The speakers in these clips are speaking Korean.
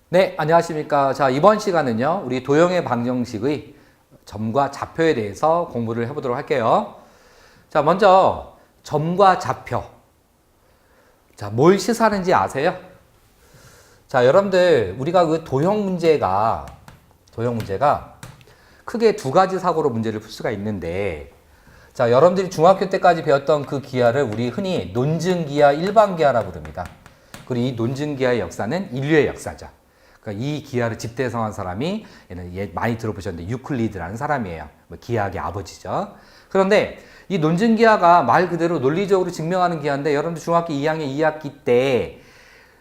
네, 안녕하십니까. 자, 이번 시간은요, 우리 도형의 방정식의 점과 좌표에 대해서 공부를 해보도록 할게요. 자, 먼저 점과 좌표. 자, 뭘 시사하는지 아세요? 자, 여러분들, 우리가 그 도형 문제가 크게 두 가지 사고로 문제를 풀 수가 있는데, 자, 여러분들이 중학교 때까지 배웠던 그 기하를 우리 흔히 논증기하, 일반기하라고 부릅니다. 그리고 이 논증기하의 역사는 인류의 역사죠. 그러니까 이 기하를 집대성한 사람이 얘는 많이 들어보셨는데 유클리드라는 사람이에요. 기하학의 아버지죠. 그런데 이 논증기하가 말 그대로 논리적으로 증명하는 기하인데, 여러분들 중학교 2학년 2학기 때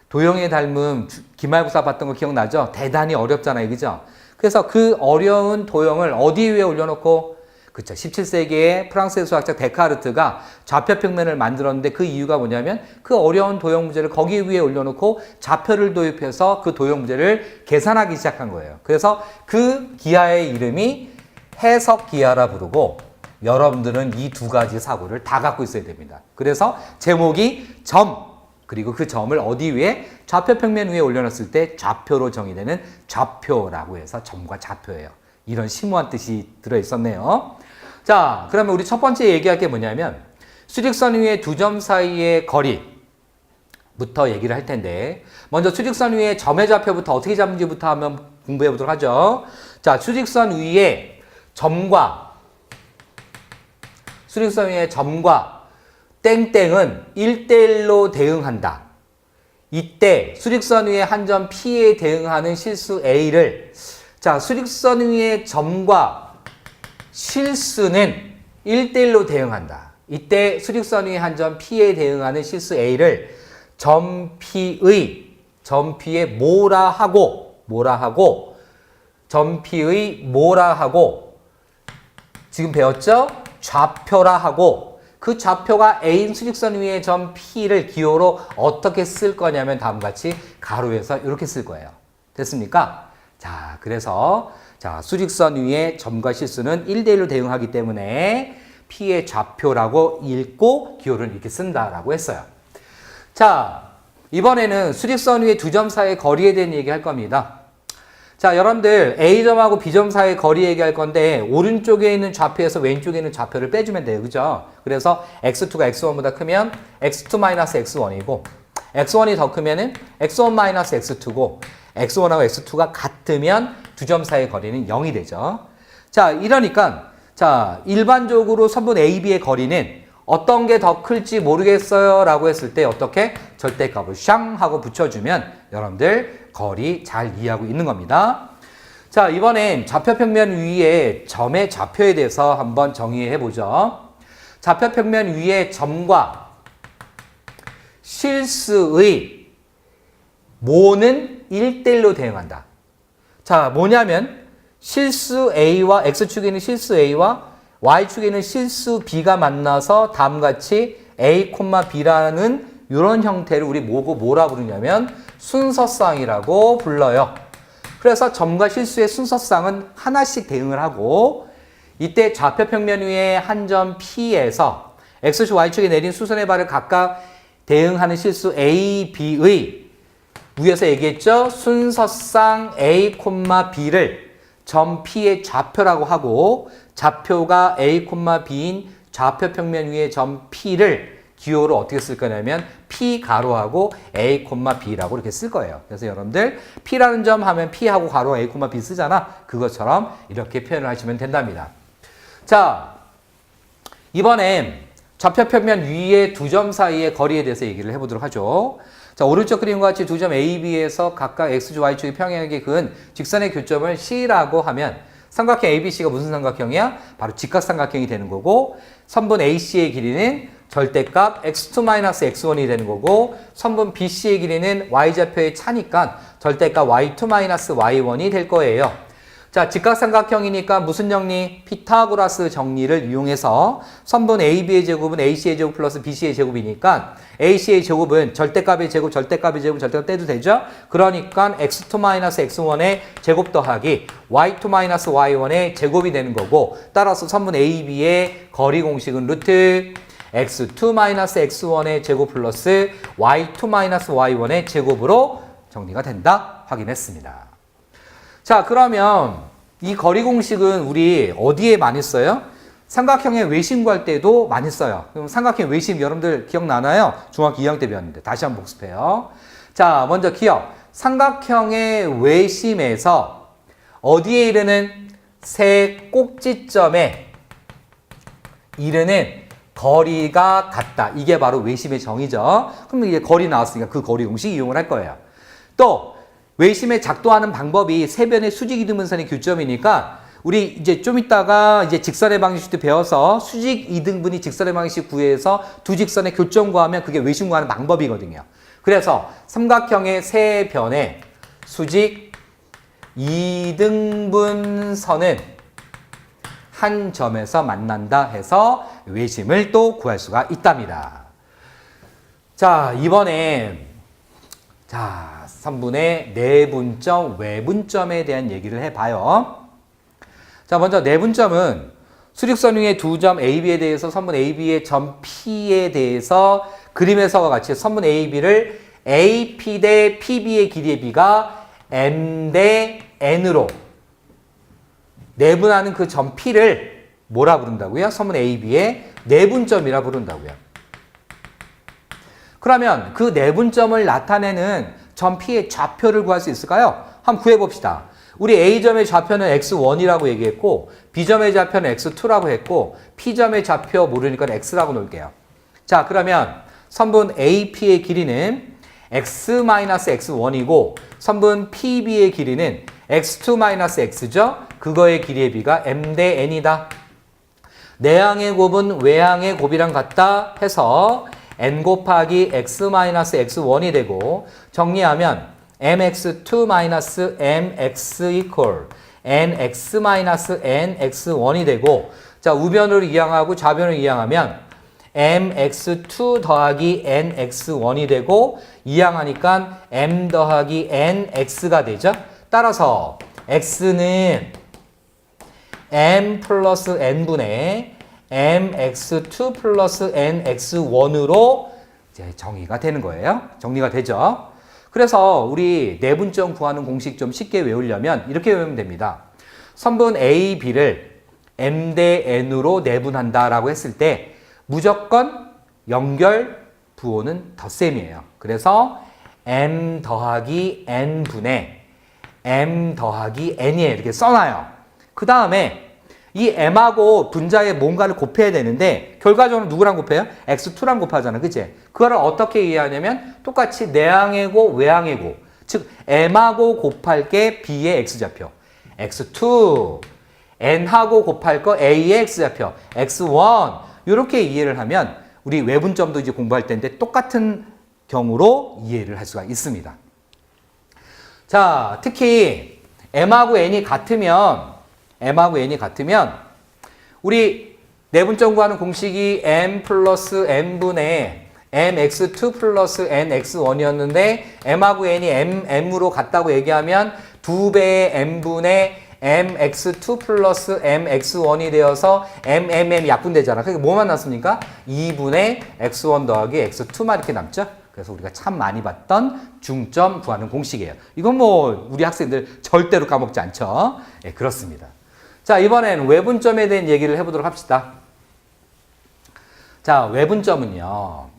도형에 닮은 기말고사 봤던 거 기억나죠? 대단히 어렵잖아요. 그죠? 그래서 그 어려운 도형을 어디 위에 올려놓고, 그쵸, 17세기에 프랑스의 수학자 데카르트가 좌표평면을 만들었는데, 그 이유가 뭐냐면 그 어려운 도형 문제를 거기 위에 올려놓고 좌표를 도입해서 그 도형 문제를 계산하기 시작한 거예요. 그래서 그 기하의 이름이 해석기하라 부르고, 여러분들은 이 두 가지 사고를 다 갖고 있어야 됩니다. 그래서 제목이 점, 그리고 그 점을 어디 위에? 좌표평면 위에 올려놨을 때 좌표로 정의되는 좌표라고 해서 점과 좌표예요. 이런 심오한 뜻이 들어있었네요. 자, 그러면 우리 첫 번째 얘기할 게 뭐냐면 수직선 위에 두 점 사이의 거리부터 얘기를 할 텐데, 먼저 수직선 위에 점의 좌표부터 어떻게 잡는지부터 한번 공부해 보도록 하죠. 자, 수직선 위에 점과 땡땡은 1대1로 대응한다. 이때 수직선 위에 한 점 P에 대응하는 실수 A를, 자, 수직선 위의 점과 실수는 1대1로 대응한다. 이때 수직선 위에 한 점 P에 대응하는 실수 A를 점 P의 뭐라 하고 지금 배웠죠? 좌표라 하고, 그 좌표가 A인 수직선 위의 점 P를 기호로 어떻게 쓸 거냐면 다음과 같이 가로에서 이렇게 쓸 거예요. 됐습니까? 자, 그래서 자, 수직선 위의 점과 실수는 1대1로 대응하기 때문에 P의 좌표라고 읽고 기호를 이렇게 쓴다라고 했어요. 자, 이번에는 수직선 위의 두 점 사이의 거리에 대한 얘기 할 겁니다. 자, 여러분들 A점하고 B점 사이의 거리 얘기할 건데, 오른쪽에 있는 좌표에서 왼쪽에 있는 좌표를 빼주면 돼요. 그죠? 그래서 x2가 x1보다 크면 x2-x1이고, x1이 더 크면은 x1-x2고, x1하고 x2가 같으면 두 점 사이의 거리는 0이 되죠. 자, 이러니까 자, 일반적으로 선분 AB의 거리는 어떤 게 더 클지 모르겠어요 라고 했을 때 어떻게? 절대값을 샹 하고 붙여주면 여러분들 거리 잘 이해하고 있는 겁니다. 자, 이번엔 좌표평면 위에 점의 좌표에 대해서 한번 정의해 보죠. 좌표평면 위에 점과 실수의 모는 1대1로 대응한다. 자, 뭐냐면 실수 A와 X축에 있는 실수 A와 Y축에 있는 실수 B가 만나서 다음과 같이 A, B라는 이런 형태를 우리 뭐라 부르냐면 순서쌍이라고 불러요. 그래서 점과 실수의 순서쌍은 하나씩 대응을 하고, 이때 좌표평면 위에 한 점 P에서 X축, Y축에 내린 수선의 발을 각각 대응하는 실수 A, B의 위에서 얘기했죠. 순서쌍 A, B를 점 P의 좌표라고 하고, 좌표가 A, B인 좌표평면 위의 점 P를 기호로 어떻게 쓸 거냐면 P 가로하고 A, B라고 이렇게 쓸 거예요. 그래서 여러분들 P라는 점 하면 P하고 가로 A, B 쓰잖아. 그것처럼 이렇게 표현을 하시면 된답니다. 자, 이번엔 좌표평면 위에 두 점 사이의 거리에 대해서 얘기를 해보도록 하죠. 자, 오른쪽 그림과 같이 두 점 A, B에서 각각 X축, Y축이 평행하게 그은 직선의 교점을 C라고 하면 삼각형 ABC가 무슨 삼각형이야? 바로 직각삼각형이 되는 거고, 선분 AC의 길이는 절대값 x2-x1이 되는 거고, 선분 BC의 길이는 y좌표의 차니까 절대값 y2-y1이 될 거예요. 자, 직각삼각형이니까 무슨 정리? 피타고라스 정리를 이용해서 선분 AB의 제곱은 AC의 제곱 플러스 BC의 제곱이니까 AC의 제곱은 절대값의 제곱, 절대값의 제곱, 절대값 떼도 되죠? 그러니까 x2-x1의 제곱 더하기 y2-y1의 제곱이 되는 거고, 따라서 선분 AB의 거리 공식은 루트 x2-x1의 제곱 플러스 y2-y1의 제곱으로 정리가 된다 확인했습니다. 자, 그러면 이 거리 공식은 우리 어디에 많이 써요? 삼각형의 외심 구할 때도 많이 써요. 그럼 삼각형 외심 여러분들 기억나나요? 중학교 2학년 때 배웠는데 다시 한번 복습해요. 자, 먼저 기억. 삼각형의 외심에서 어디에 이르는 세 꼭지점에 이르는 거리가 같다. 이게 바로 외심의 정의죠. 그럼 이게 거리 나왔으니까 그 거리 공식 이용을 할 거예요. 또 외심에 작동하는 방법이 세 변의 수직 이등분선의 교점이니까 우리 이제 좀 이따가 이제 직선의 방정식도 배워서 수직 이등분이 직선의 방정식 구해서 두 직선의 교점 구하면 그게 외심 구하는 방법이거든요. 그래서 삼각형의 세 변의 수직 이등분선은 한 점에서 만난다 해서 외심을 또 구할 수가 있답니다. 자, 이번에 자, 3분의 내분점, 외분점에 대한 얘기를 해봐요. 자, 먼저 내분점은 수직선 위의 두 점 AB에 대해서 선분 AB의 점 P에 대해서 그림에서와 같이 선분 AB를 AP 대 PB의 길이의 B가 M 대 N으로 내분하는 그 점 P를 뭐라 부른다고요? 선분 AB의 내분점이라 부른다고요. 그러면 그 내분점을 나타내는 점 P의 좌표를 구할 수 있을까요? 한번 구해봅시다. 우리 A점의 좌표는 x1이라고 얘기했고 B점의 좌표는 x2라고 했고 P점의 좌표 모르니까 x라고 놓을게요. 자, 그러면 선분 AP의 길이는 x-x1이고 선분 PB의 길이는 x2-x죠? 그거의 길이의 B가 m 대 n이다. 내항의 곱은 외항의 곱이랑 같다 해서 n 곱하기 x-x1이 되고 정리하면 mx2-mx equal nx-nx1이 되고 자, 우변으로 이항하고 좌변으로 이항하면 mx2 더하기 nx1이 되고 이항하니까 m 더하기 nx가 되죠. 따라서 x는 m 플러스 n분의 mx2 플러스 nx1으로 이제 정의가 되는 거예요. 정리가 되죠. 그래서 우리 내분점 구하는 공식 좀 쉽게 외우려면 이렇게 외우면 됩니다. 선분 A, B를 m 대 n으로 내분한다라고 했을 때 무조건 연결 부호는 덧셈이에요. 그래서 m 더하기 n분의 m 더하기 n이에요. 이렇게 써놔요. 그 다음에 이 m하고 분자에 뭔가를 곱해야 되는데 결과적으로 누구랑 곱해요? x2랑 곱하잖아. 그치? 그거를 어떻게 이해하냐면 똑같이 내항의 곱, 외항의 곱. 즉 m하고 곱할 게 b의 x좌표. x2 n하고 곱할 거 a의 x좌표. x1 이렇게 이해를 하면 우리 외분점도 이제 공부할 텐데 똑같은 경우로 이해를 할 수가 있습니다. 자, 특히 m하고 n이 같으면 우리 내분점 구하는 공식이 m 플러스 n분의 mx2 플러스 nx1이었는데 m하고 n이 m으로 같다고 얘기하면 2배의 m분의 mx2 플러스 mx1이 되어서 m 약분되잖아. 그러니까 뭐만 남습니까? 2분의 x1 더하기 x2만 이렇게 남죠. 그래서 우리가 참 많이 봤던 중점 구하는 공식이에요. 이건 뭐 우리 학생들 절대로 까먹지 않죠. 예, 그렇습니다. 자, 이번엔 외분점에 대한 얘기를 해보도록 합시다. 자, 외분점은요.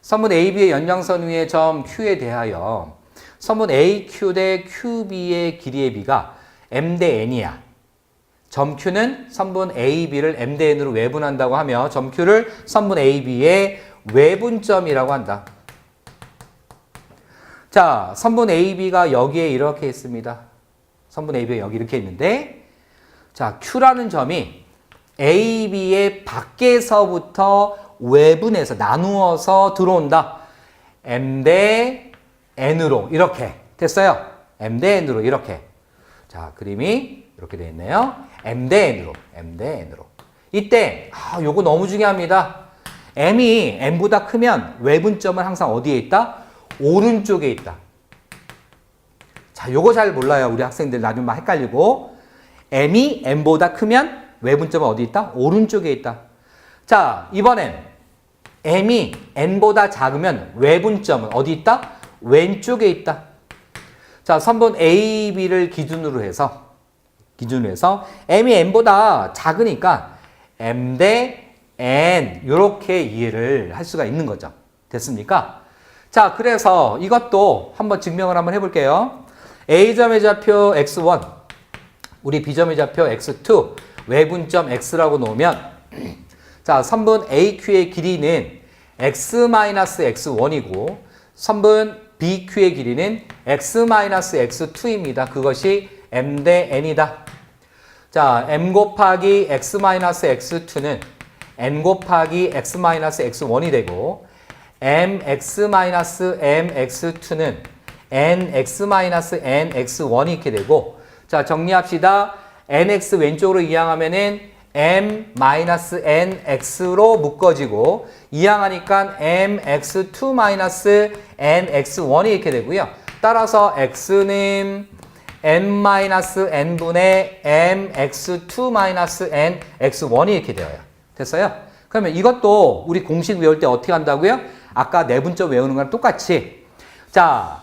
선분 AB의 연장선 위의 점 Q에 대하여 선분 AQ 대 QB의 길이의 B가 M 대 N이야. 점 Q는 선분 AB를 M 대 N으로 외분한다고 하며 점 Q를 선분 AB의 외분점이라고 한다. 자, 선분 AB가 여기에 이렇게 있습니다. 선분 AB가 여기 이렇게 있는데 자, Q라는 점이 AB의 밖에서부터 외분해서 나누어서 들어온다. M 대 N으로 이렇게 됐어요. M 대 N으로 이렇게. 자, 그림이 이렇게 되어 있네요. m 대 n으로, m 대 n으로. 이때 요거 너무 중요합니다. m이 n보다 크면 외분점은 항상 어디에 있다? 오른쪽에 있다. 자, 요거 잘 몰라요. 우리 학생들 나중에 막 헷갈리고. m이 n보다 크면 외분점은 어디 있다? 오른쪽에 있다. 자, 이번엔 m이 n보다 작으면 외분점은 어디 있다? 왼쪽에 있다. 자, 선분 A, B를 기준으로 해서 m이 n보다 작으니까 m 대 n 이렇게 이해를 할 수가 있는 거죠. 됐습니까? 자, 그래서 이것도 한번 증명을 한번 해볼게요. A점의 좌표 x1, 우리 B점의 좌표 x2, 외분점 x라고 놓으면 자, 선분 AQ의 길이는 x-x1이고 선분 BQ의 길이는 x-x2입니다. 그것이 m 대 n이다. 자, m 곱하기 x-x2는 n 곱하기 x-x1이 되고 mx-mx2는 nx-nx1이 이렇게 되고 자, 정리합시다. nx 왼쪽으로 이항하면은 m-nx로 묶어지고 이항하니까 mx2-nx1이 이렇게 되고요. 따라서 x는 n-n분의 mx2-nx1이 이렇게 되어요. 됐어요? 그러면 이것도 우리 공식 외울 때 어떻게 한다고요? 아까 내분점 외우는 거랑 똑같이 자,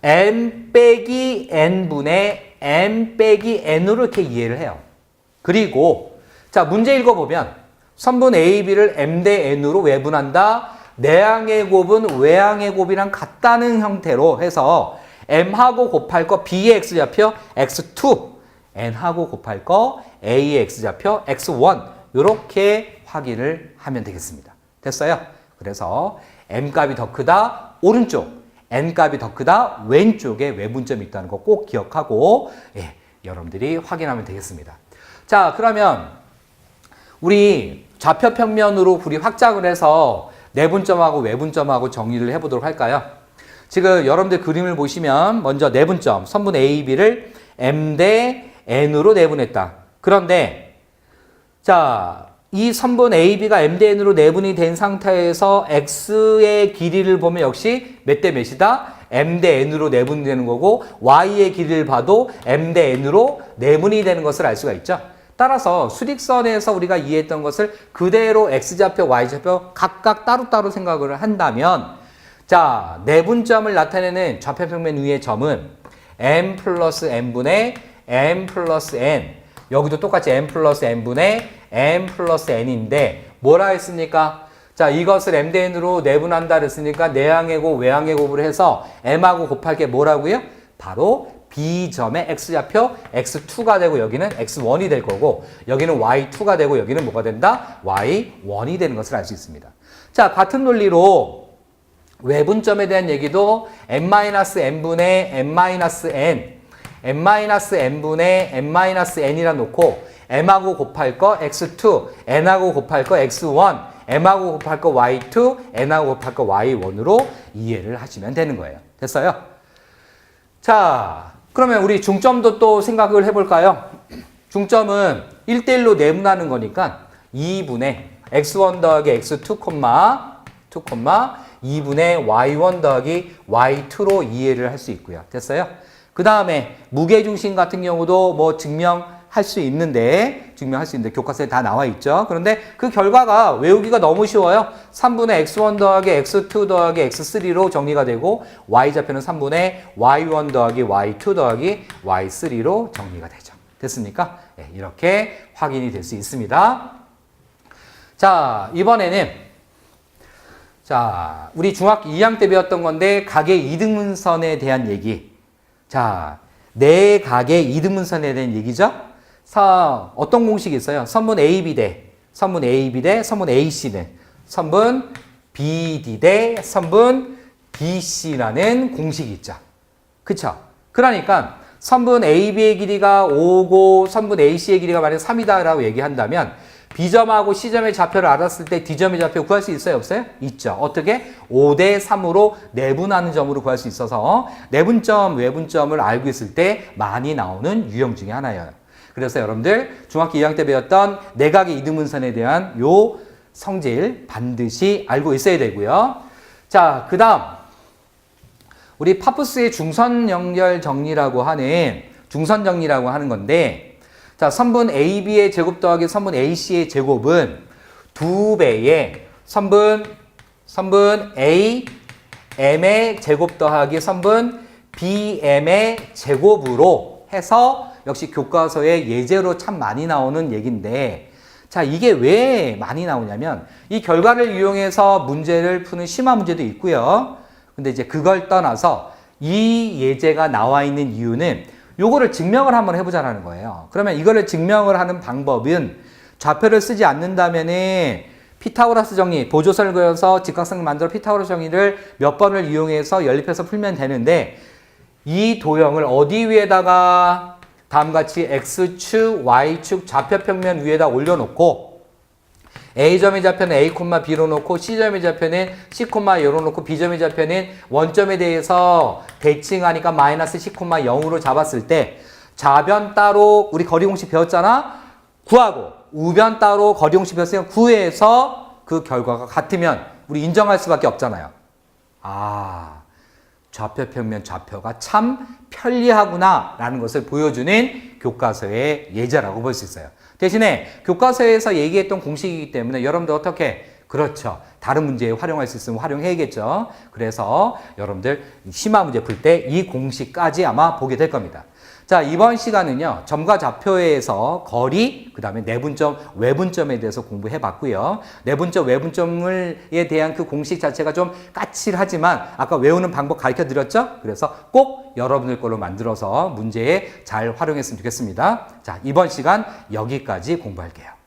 m 빼기 n분의 m 빼기 n으로 이렇게 이해를 해요. 그리고 자, 문제 읽어보면 선분 A, B를 m 대 n으로 외분한다. 내항의 곱은 외항의 곱이랑 같다는 형태로 해서 m하고 곱할 거 B의 x좌표 x2, n하고 곱할 거 A의 x좌표 x1 이렇게 확인을 하면 되겠습니다. 됐어요? 그래서 m값이 더 크다 오른쪽, n값이 더 크다 왼쪽에 외분점이 있다는 거 꼭 기억하고 여러분들이 확인하면 되겠습니다. 자, 그러면 우리 좌표평면으로 우리 확장을 해서 내분점하고 외분점하고 정리를 해보도록 할까요? 지금 여러분들 그림을 보시면 먼저 내분점, 선분 A, B를 m 대 n으로 내분했다. 그런데 자, 이 선분 A, B가 m 대 n으로 내분이 된 상태에서 x의 길이를 보면 역시 몇 대 몇이다? m 대 n으로 내분이 되는 거고 y의 길이를 봐도 m 대 n으로 내분이 되는 것을 알 수가 있죠. 따라서 수직선에서 우리가 이해했던 것을 그대로 x좌표, y좌표 각각 따로따로 생각을 한다면 자, 내분점을 나타내는 좌표평면 위의 점은 m 플러스 n분의 m 플러스 n 여기도 똑같이 m 플러스 n분의 m 플러스 n인데 뭐라 했습니까? 자, 이것을 m 대 n으로 내분한다 그랬으니까 내항의 곱, 외항의 곱을 해서 m하고 곱할 게 뭐라고요? 바로 B점의 x좌표 x2가 되고 여기는 x1이 될 거고 여기는 y2가 되고 여기는 뭐가 된다? y1이 되는 것을 알 수 있습니다. 자, 같은 논리로 외분점에 대한 얘기도 m-n분의 m-n m-n분의 m-n이라 놓고 m하고 곱할 거 x2, n하고 곱할 거 x1, m하고 곱할 거 y2, n하고 곱할 거 y1으로 이해를 하시면 되는 거예요. 됐어요? 자, 그러면 우리 중점도 또 생각을 해볼까요? 중점은 1대1로 내분하는 거니까 2분의 x1 더하기 x2, 2분의 y1 더하기 y2로 이해를 할 수 있고요. 됐어요? 그 다음에 무게중심 같은 경우도 뭐 증명할 수 있는데 교과서에 다 나와 있죠. 그런데 그 결과가 외우기가 너무 쉬워요. 3분의 x1 더하기 x2 더하기 x3로 정리가 되고 y좌표는 3분의 y1 더하기 y2 더하기 y3로 정리가 되죠. 됐습니까? 네, 이렇게 확인이 될 수 있습니다. 자, 이번에는 자, 우리 중학교 2학년 때 배웠던 건데 각의 이등분선에 대한 얘기. 자, 네 각의 이등분선에 대한 얘기죠. 자, 어떤 공식이 있어요? 선분 AB 대 선분 AC는 선분 BD 대 선분 BC라는 공식이 있죠. 그쵸? 그러니까 선분 AB의 길이가 5고 선분 AC의 길이가 만약 3이다 라고 얘기한다면 B점하고 C점의 좌표를 알았을 때 D점의 좌표 구할 수 있어요? 없어요? 있죠. 어떻게? 5대 3으로 내분하는 점으로 구할 수 있어서 내분점, 외분점을 알고 있을 때 많이 나오는 유형 중에 하나예요. 그래서 여러분들 중학교 2학년 때 배웠던 내각의 이등분선에 대한 요 성질 반드시 알고 있어야 되고요. 자, 그 다음 우리 파푸스의 중선 연결 정리라고 하는 건데, 자, 선분 AB의 제곱 더하기 선분 AC의 제곱은 2배의 선분 AM의 제곱 더하기 선분 BM의 제곱으로 해서 역시 교과서에 예제로 참 많이 나오는 얘기인데, 자, 이게 왜 많이 나오냐면 이 결과를 이용해서 문제를 푸는 심화 문제도 있고요. 근데 이제 그걸 떠나서 이 예제가 나와 있는 이유는 요거를 증명을 한번 해보자라는 거예요. 그러면 이거를 증명을 하는 방법은 좌표를 쓰지 않는다면은 피타고라스 정리, 보조선을 그려서 직각선을 만들어 피타고라스 정리를 몇 번을 이용해서 연립해서 풀면 되는데, 이 도형을 어디 위에다가 다음같이 X축, Y축 좌표평면 위에다 올려놓고 A점의 좌표는 A, B로 놓고 C점의 좌표는 C, A로 놓고 B점의 좌표는 원점에 대해서 대칭하니까 마이너스 C, 0으로 잡았을 때 좌변 따로 우리 거리공식 배웠잖아? 구하고 우변 따로 거리공식 배웠으니까 구해서 그 결과가 같으면 우리 인정할 수밖에 없잖아요. 아, 좌표평면 좌표가 참 편리하구나 라는 것을 보여주는 교과서의 예제라고 볼 수 있어요. 대신에 교과서에서 얘기했던 공식이기 때문에 여러분들 어떻게, 그렇죠, 다른 문제에 활용할 수 있으면 활용해야겠죠. 그래서 여러분들 심화 문제 풀 때 이 공식까지 아마 보게 될 겁니다. 자, 이번 시간은요, 점과 좌표에서 거리, 그 다음에 내분점, 외분점에 대해서 공부해 봤고요. 내분점, 외분점에 대한 그 공식 자체가 좀 까칠하지만 아까 외우는 방법 가르쳐 드렸죠? 그래서 꼭 여러분들 걸로 만들어서 문제에 잘 활용했으면 좋겠습니다. 자, 이번 시간 여기까지 공부할게요.